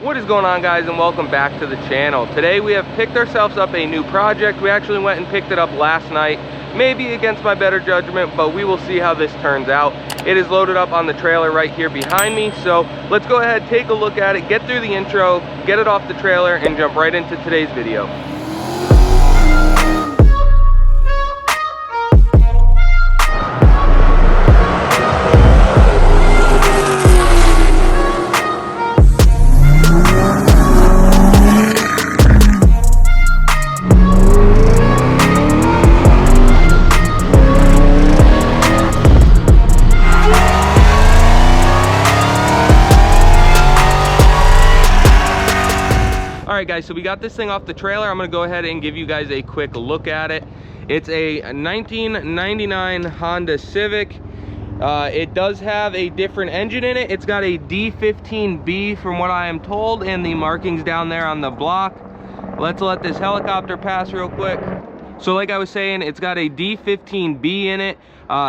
What is going on, guys, and welcome back to the channel. Today we have picked ourselves up a new project. We actually went and picked it up last night, maybe against my better judgment, but we will see how this turns out. It is loaded up on the trailer right here behind me, so let's go ahead, take a look at it, get through the intro, get it off the trailer, and jump right into today's video. Alright guys, so we got this thing off the trailer. I'm going to go ahead and give you guys a quick look at it. It's a 1999 Honda Civic. It does have a different engine in it. It's got a D15B from what I am told, and the markings down there on the block. Let's let this helicopter pass real quick. So like I was saying, it's got a D15B in it.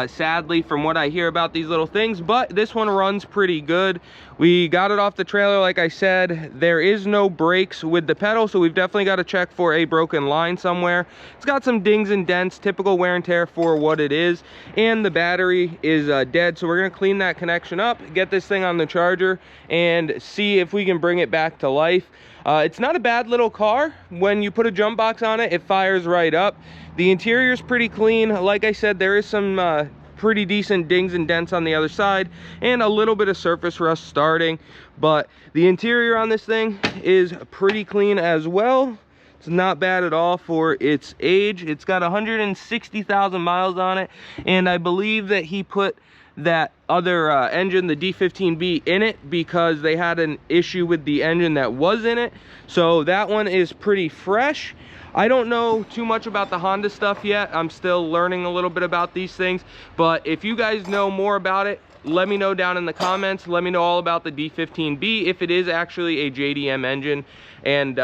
Sadly, from what I hear about these little things, but this one runs pretty good. We got it off the trailer, like I said. There is no brakes with the pedal, so we've definitely got to check for a broken line somewhere. It's got some dings and dents, typical wear and tear for what it is, and the battery is dead, so we're going to clean that connection up, get this thing on the charger, and see if we can bring it back to life. It's not a bad little car. When you put a jump box on it, it fires right up. The interior is pretty clean. Like I said, there is some pretty decent dings and dents on the other side and a little bit of surface rust starting, but the interior on this thing is pretty clean as well. It's not bad at all for its age. It's got 160,000 miles on it, and I believe that he put that other engine, the D15B, in it because they had an issue with the engine that was in it. So that one is pretty fresh. I don't know too much about the Honda stuff yet. I'm still learning a little bit about these things, but if you guys know more about it, let me know down in the comments. Let me know all about the D15B, if it is actually a JDM engine, and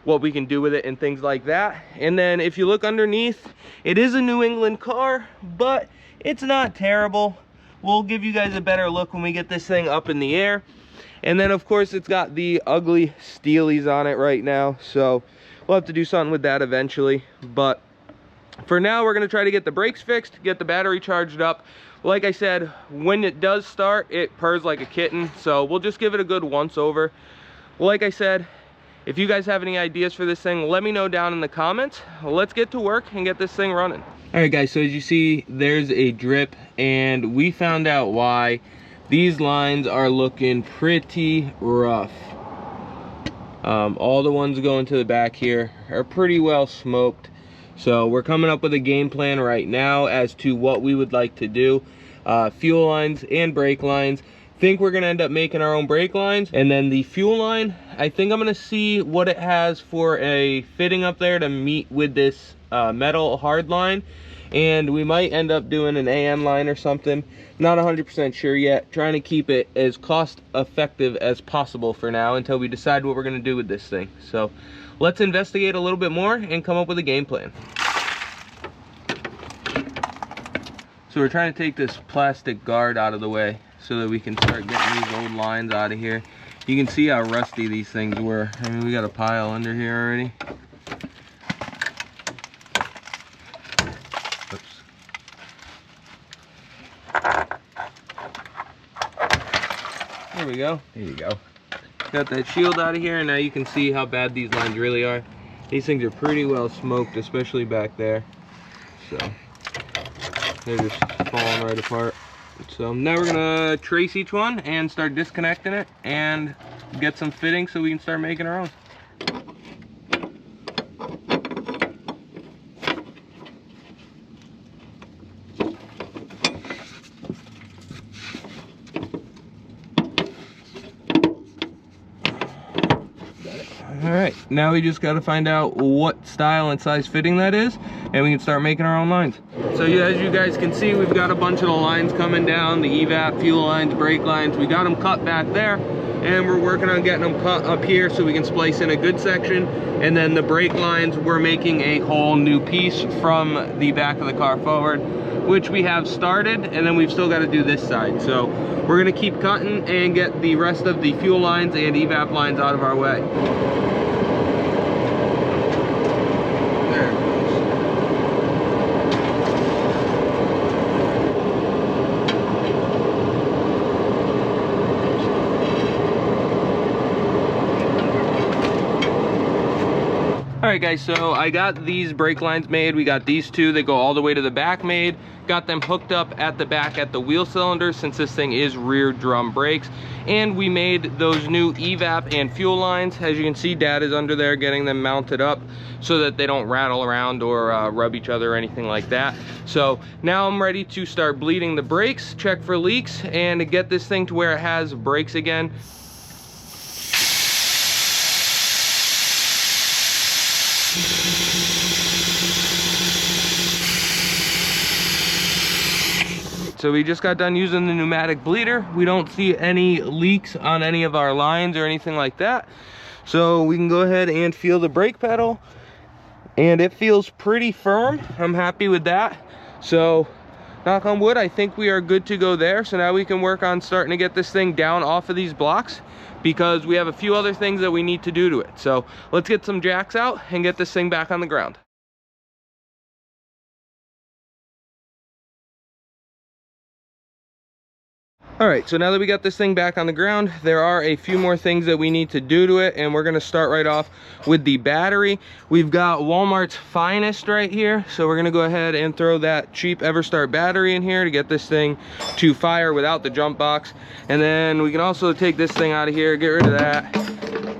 what we can do with it and things like that. And then if you look underneath, it is a New England car, but it's not terrible. We'll give you guys a better look when we get this thing up in the air. And then of course it's got the ugly steelies on it right now, so we'll have to do something with that eventually. But for now, we're going to try to get the brakes fixed, get the battery charged up. Like I said, when it does start, it purrs like a kitten, so we'll just give it a good once over. Like I said, if you guys have any ideas for this thing, let me know down in the comments. Let's get to work and get this thing running. All right guys, so as you see, there's a drip, and we found out why. These lines are looking pretty rough. All the ones going to the back here are pretty well smoked. So we're coming up with a game plan right now as to what we would like to do. Fuel lines and brake lines. Think we're gonna end up making our own brake lines, and then the fuel line, I think I'm gonna see what it has for a fitting up there to meet with this metal hard line, and we might end up doing an AM line or something. Not 100% sure yet. Trying to keep it as cost effective as possible for now until we decide what we're gonna do with this thing. So let's investigate a little bit more and come up with a game plan. So we're trying to take this plastic guard out of the way so that we can start getting these old lines out of here. You can see how rusty these things were. I mean, we got a pile under here already. Oops. There we go. There you go. Got that shield out of here, and now you can see how bad these lines really are. These things are pretty well smoked, especially back there. So they're just falling right apart. So now we're gonna trace each one and start disconnecting it and get some fittings so we can start making our own. All right, now we just got to find out what style and size fitting that is, and we can start making our own lines. So as you guys can see, we've got a bunch of the lines coming down, the evap, fuel lines, brake lines. We got them cut back there, and we're working on getting them cut up here so we can splice in a good section. And then the brake lines, we're making a whole new piece from the back of the car forward. which we have started, and then we've still got to do this side. So we're gonna keep cutting and get the rest of the fuel lines and evap lines out of our way. There it goes. Alright guys, so I got these brake lines made. We got these two, they go all the way to the back made. Got them hooked up at the back at the wheel cylinder, since this thing is rear drum brakes. And we made those new evap and fuel lines. As you can see, Dad is under there getting them mounted up so that they don't rattle around or rub each other or anything like that. So now I'm ready to start bleeding the brakes, check for leaks, and get this thing to where it has brakes again. So we just got done using the pneumatic bleeder. We don't see any leaks on any of our lines or anything like that. So we can go ahead and feel the brake pedal, and it feels pretty firm. I'm happy with that. So knock on wood, I think we are good to go there. So now we can work on starting to get this thing down off of these blocks, because we have a few other things that we need to do to it. So let's get some jacks out and get this thing back on the ground. All right, so now that we got this thing back on the ground, there are a few more things that we need to do to it, and we're gonna start right off with the battery. We've got Walmart's finest right here, so we're gonna go ahead and throw that cheap Everstart battery in here to get this thing to fire without the jump box. And then we can also take this thing out of here, get rid of that,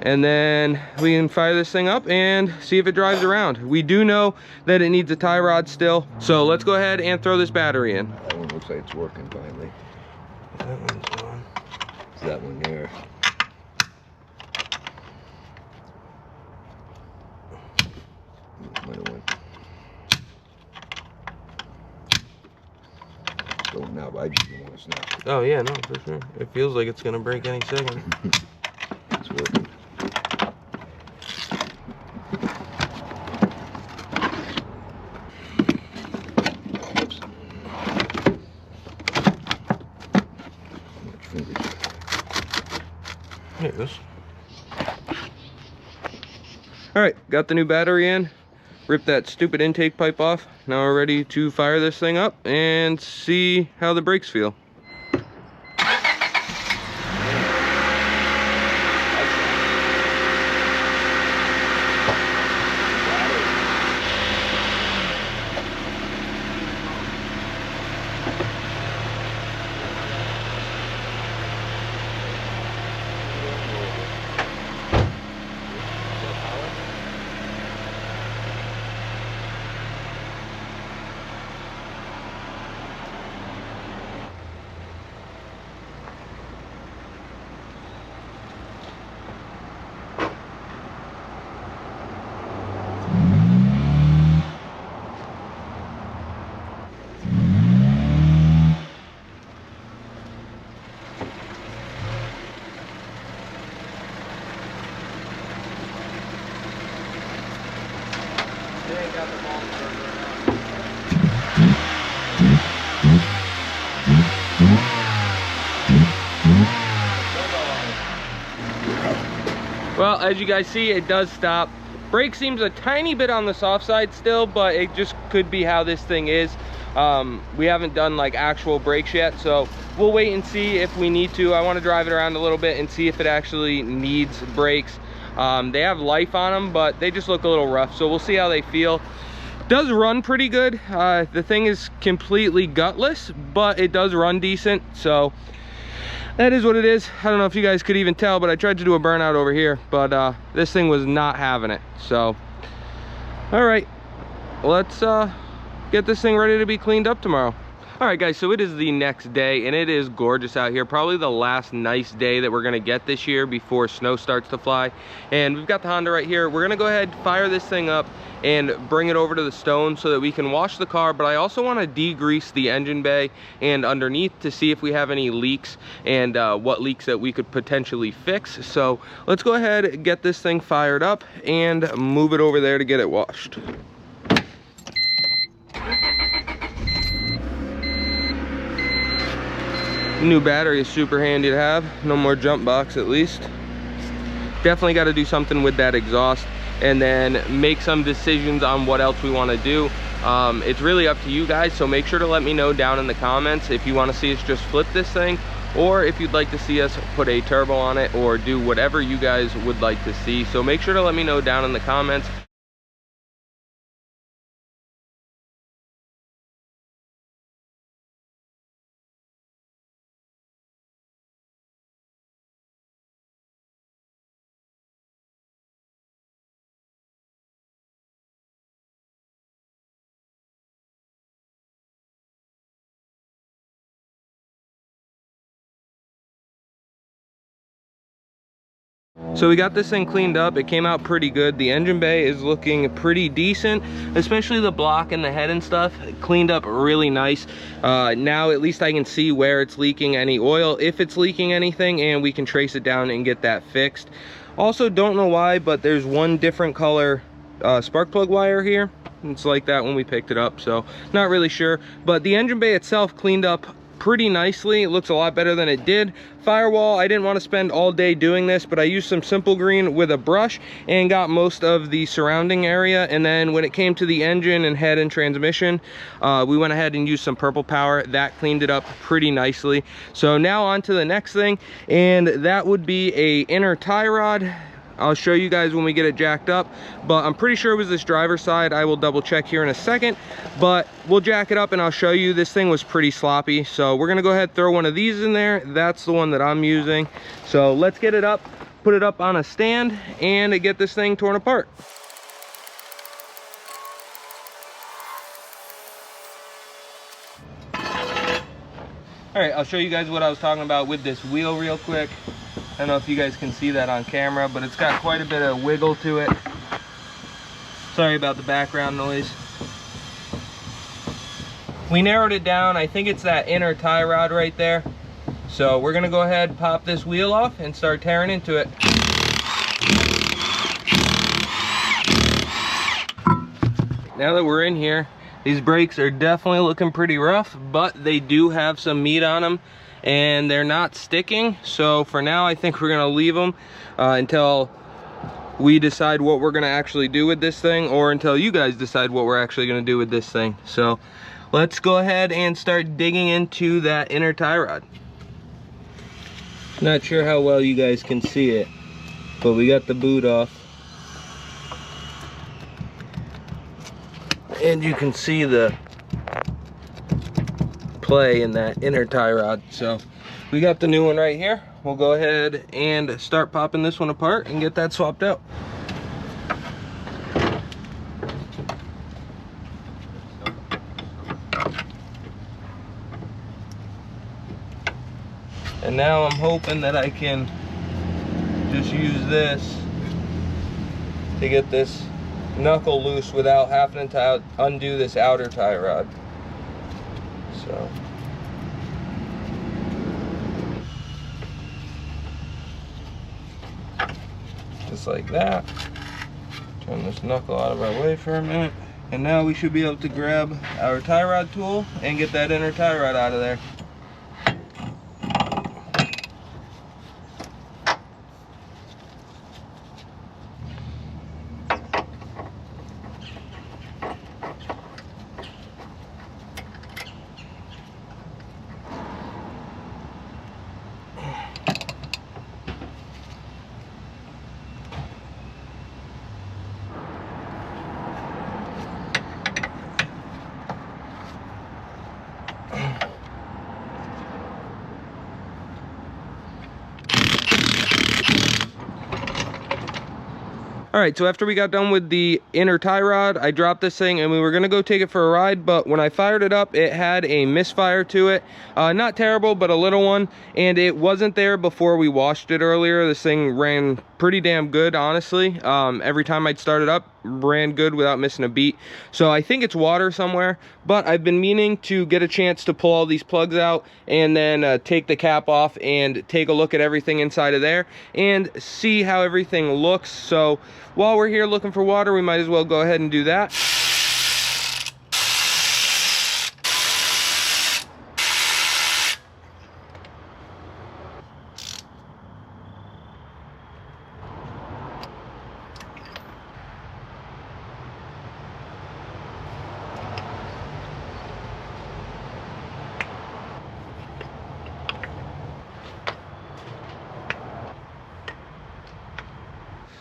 and then we can fire this thing up and see if it drives around. We do know that it needs a tie rod still, so let's go ahead and throw this battery in. That one looks like it's working finally. That one's on. It's that one there. Might have went. So now, I just don't want to snap it. Oh yeah, no, for sure. It feels like it's gonna break any second. It's working. There it goes. All right, got the new battery in, ripped that stupid intake pipe off. Now we're ready to fire this thing up and see how the brakes feel. Well, as you guys see, it does stop. Brake seems a tiny bit on the soft side still, but it just could be how this thing is. We haven't done like actual brakes yet, so we'll wait and see if we need to. I want to drive it around a little bit and see if it actually needs brakes. They have life on them, but they just look a little rough, so we'll see how they feel. Does run pretty good. The thing is completely gutless, but it does run decent, so that is what it is. I don't know if you guys could even tell, but I tried to do a burnout over here, but this thing was not having it. So all right, let's get this thing ready to be cleaned up tomorrow. All right guys, so it is the next day and it is gorgeous out here. Probably the last nice day that we're gonna get this year before snow starts to fly. And we've got the Honda right here. We're gonna go ahead, fire this thing up and bring it over to the stone so that we can wash the car. But I also wanna degrease the engine bay and underneath to see if we have any leaks and what leaks that we could potentially fix. So let's go ahead and get this thing fired up and move it over there to get it washed. New battery is super handy to have. No more jump box at least. Definitely got to do something with that exhaust and then make some decisions on what else we want to do. It's really up to you guys, so make sure to let me know down in the comments if you want to see us just flip this thing, or if you'd like to see us put a turbo on it, or do whatever you guys would like to see. So make sure to let me know down in the comments. So we got this thing cleaned up. It came out pretty good. The engine bay is looking pretty decent, especially the block and the head and stuff. It cleaned up really nice. Now at least I can see where it's leaking any oil, if it's leaking anything, and we can trace it down and get that fixed. Also, don't know why, but there's one different color spark plug wire here. It's like that when we picked it up, so not really sure. But the engine bay itself cleaned up pretty nicely. It looks a lot better than it did. Firewall, I didn't want to spend all day doing this, but I used some simple green with a brush and got most of the surrounding area. And then when it came to the engine and head and transmission, we went ahead and used some purple power. That cleaned it up pretty nicely. So now on to the next thing, and that would be a inner tie rod. I'll show you guys when we get it jacked up, but I'm pretty sure it was this driver's side. I will double check here in a second, but we'll jack it up and I'll show you. This thing was pretty sloppy, so we're gonna go ahead and throw one of these in there. That's the one that I'm using. So let's get it up, put it up on a stand, and get this thing torn apart. All right, I'll show you guys what I was talking about with this wheel real quick. I don't know if you guys can see that on camera, but it's got quite a bit of wiggle to it. Sorry about the background noise. We narrowed it down. I think it's that inner tie rod right there. So we're gonna go ahead, pop this wheel off and start tearing into it. Now that we're in here, these brakes are definitely looking pretty rough, but they do have some meat on them and they're not sticking. So for now, I think we're gonna leave them until we decide what we're gonna actually do with this thing, or until you guys decide what we're actually gonna do with this thing. So let's go ahead and start digging into that inner tie rod. Not sure how well you guys can see it, but we got the boot off. And you can see the play in that inner tie rod. So we got the new one right here. We'll go ahead and start popping this one apart and get that swapped out. And now I'm hoping that I can just use this to get this knuckle loose without having to undo this outer tie rod. So just like that. Turn this knuckle out of our way for a minute, and now we should be able to grab our tie rod tool and get that inner tie rod out of there. All right, so after we got done with the inner tie rod, I dropped this thing and we were gonna go take it for a ride, but when I fired it up, it had a misfire to it. Not terrible, but a little one, and it wasn't there before we washed it earlier. This thing ran pretty damn good, honestly. Every time I'd start it up, ran good without missing a beat. So I think it's water somewhere, but I've been meaning to get a chance to pull all these plugs out and then take the cap off and take a look at everything inside of there and see how everything looks. So while we're here looking for water, we might as well go ahead and do that.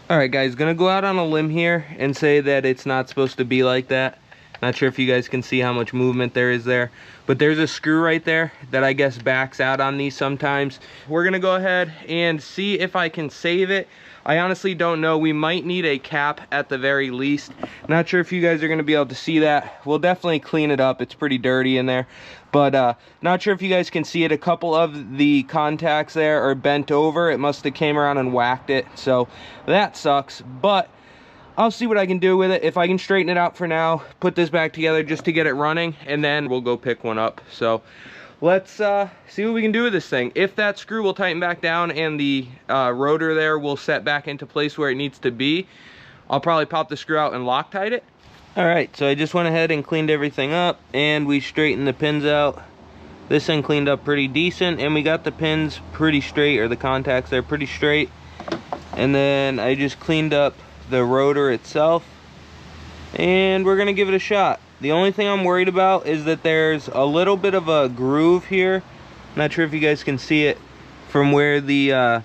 All right, guys, gonna go out on a limb here and say that it's not supposed to be like that. Not sure if you guys can see how much movement there is there, but there's a screw right there that I guess backs out on these sometimes. We're gonna go ahead and see if I can save it. I honestly don't know. We might need a cap at the very least. Not sure if you guys are gonna be able to see that. We'll definitely clean it up. It's pretty dirty in there, but not sure if you guys can see it. A couple of the contacts there are bent over. It must have came around and whacked it, so that sucks, but I'll see what I can do with it. If I can straighten it out for now, put this back together just to get it running, and then we'll go pick one up. So let's see what we can do with this thing. If that screw will tighten back down and the rotor there will set back into place where it needs to be, I'll probably pop the screw out and Loctite it. All right, so I just went ahead and cleaned everything up, and we straightened the pins out. This thing cleaned up pretty decent, and we got the pins pretty straight, or the contacts there pretty straight. And then I just cleaned up the rotor itself, and we're gonna give it a shot. The only thing I'm worried about is that there's a little bit of a groove here. Not sure if you guys can see it from where the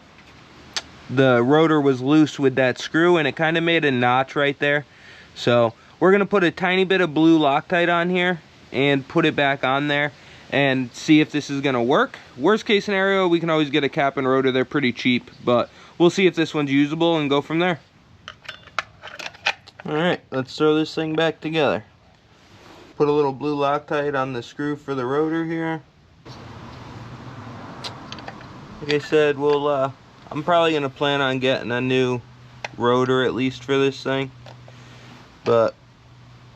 rotor was loose with that screw, and it kind of made a notch right there. So we're gonna put a tiny bit of blue Loctite on here and put it back on there and see if this is gonna work. Worst case scenario, we can always get a cap and rotor. They're pretty cheap, but we'll see if this one's usable and go from there. All right, let's throw this thing back together. Put a little blue Loctite on the screw for the rotor here. Like I said, I'm probably gonna plan on getting a new rotor at least for this thing, but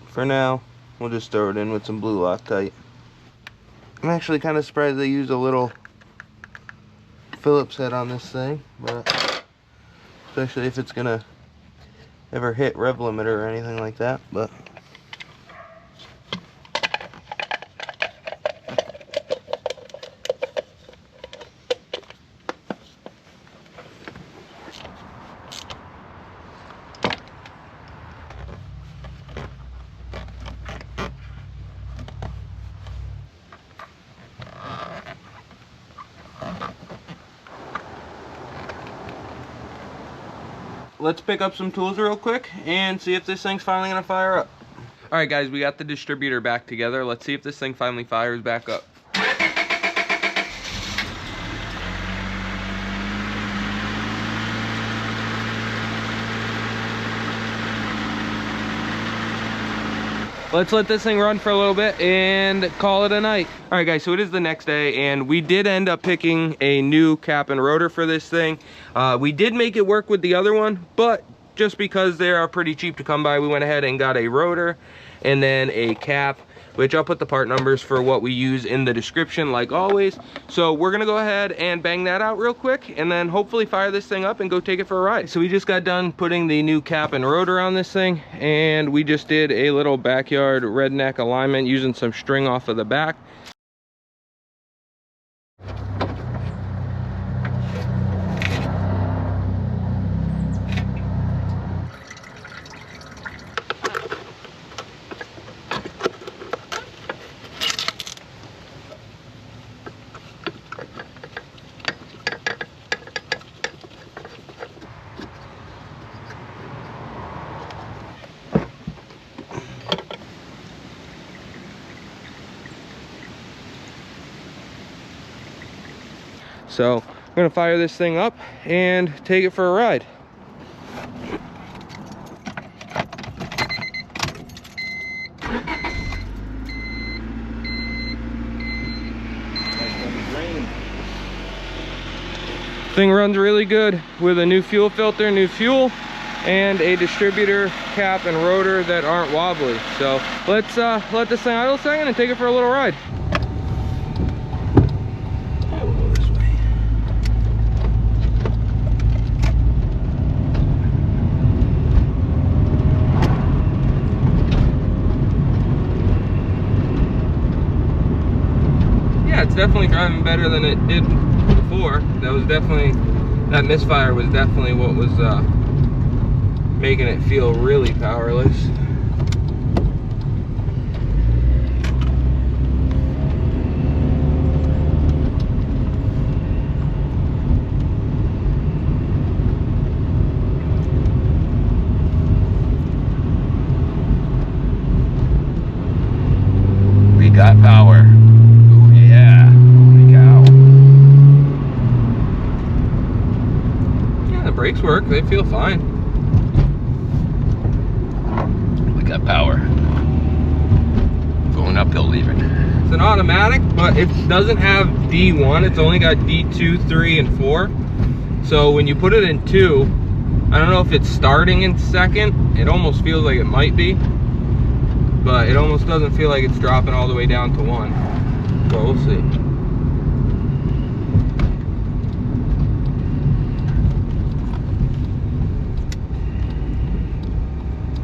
for now, we'll just throw it in with some blue Loctite. I'm actually kind of surprised they use a little Phillips head on this thing, but especially if it's gonna ever hit rev limiter or anything like that. But let's pick up some tools real quick and see if this thing's finally gonna fire up. All right, guys, we got the distributor back together. Let's see if this thing finally fires back up. Let's let this thing run for a little bit and call it a night. All right, guys, so it is the next day, and we did end up picking a new cap and rotor for this thing. We did make it work with the other one, but just because they are pretty cheap to come by, we went ahead and got a rotor and then a cap, which I'll put the part numbers for what we use in the description like always. So we're gonna go ahead and bang that out real quick and then hopefully fire this thing up and go take it for a ride. So we just got done putting the new cap and rotor on this thing, and we just did a little backyard redneck alignment using some string off of the back. So I'm gonna fire this thing up and take it for a ride. Thing runs really good with a new fuel filter, new fuel, and a distributor cap and rotor that aren't wobbly. So let's let this thing idle a second and take it for a little ride. It's definitely driving better than it did before. That misfire was definitely what was making it feel really powerless. They feel fine. Look at that power. Going uphill leaving. It's an automatic, but it doesn't have D1. It's only got D2, 3, and 4. So when you put it in 2, I don't know if it's starting in second. It almost feels like it might be, but it almost doesn't feel like it's dropping all the way down to 1. So we'll see.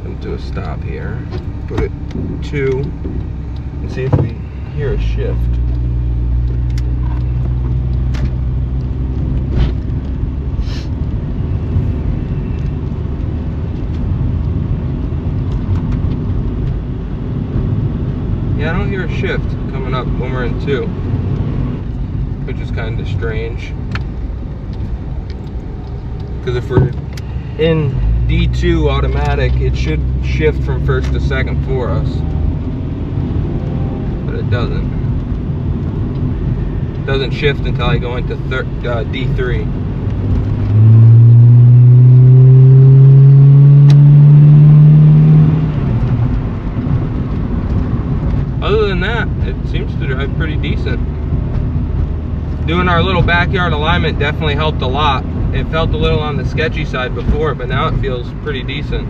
Come to a stop here. Put it 2 and see if we hear a shift. Yeah, I don't hear a shift coming up when we're in 2, which is kind of strange. Because if we're in D2 automatic, it should shift from first to second for us. But it doesn't. It doesn't shift until I go into D3. Other than that, it seems to drive pretty decent. Doing our little backyard alignment definitely helped a lot. It felt a little on the sketchy side before, but now it feels pretty decent.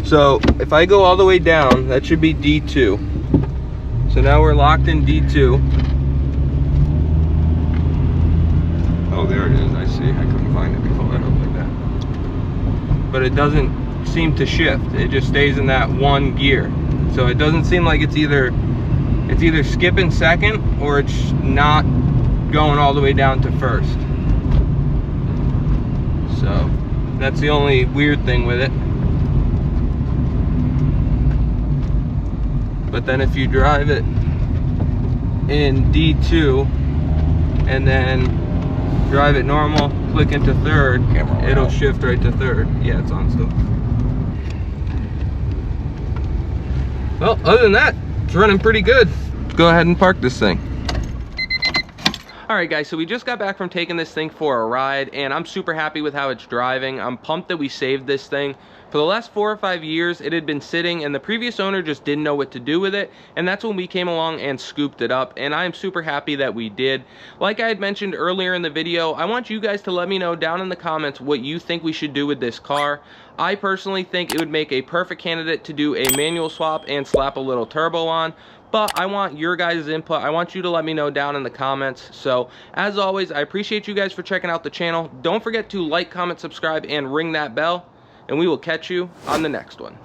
So if I go all the way down, that should be D2. So now we're locked in D2. Oh, there it is, I see. I couldn't find it before I looked like that. But it doesn't seem to shift. It just stays in that 1 gear. So it doesn't seem like it's either skipping second or it's not going all the way down to first. So that's the only weird thing with it. But then if you drive it in D2 and then drive it normal, click into third, it'll shift right to third. Yeah, it's on still. Well, other than that, it's running pretty good. Go ahead and park this thing. All right, guys, so we just got back from taking this thing for a ride, and I'm super happy with how it's driving. I'm pumped that we saved this thing. For the last 4 or 5 years, it had been sitting, and the previous owner just didn't know what to do with it, and that's when we came along and scooped it up, and I'm super happy that we did. Like I had mentioned earlier in the video, I want you guys to let me know down in the comments what you think we should do with this car. I personally think it would make a perfect candidate to do a manual swap and slap a little turbo on, but I want your guys' input. I want you to let me know down in the comments. So as always, I appreciate you guys for checking out the channel. Don't forget to like, comment, subscribe, and ring that bell, and we will catch you on the next one.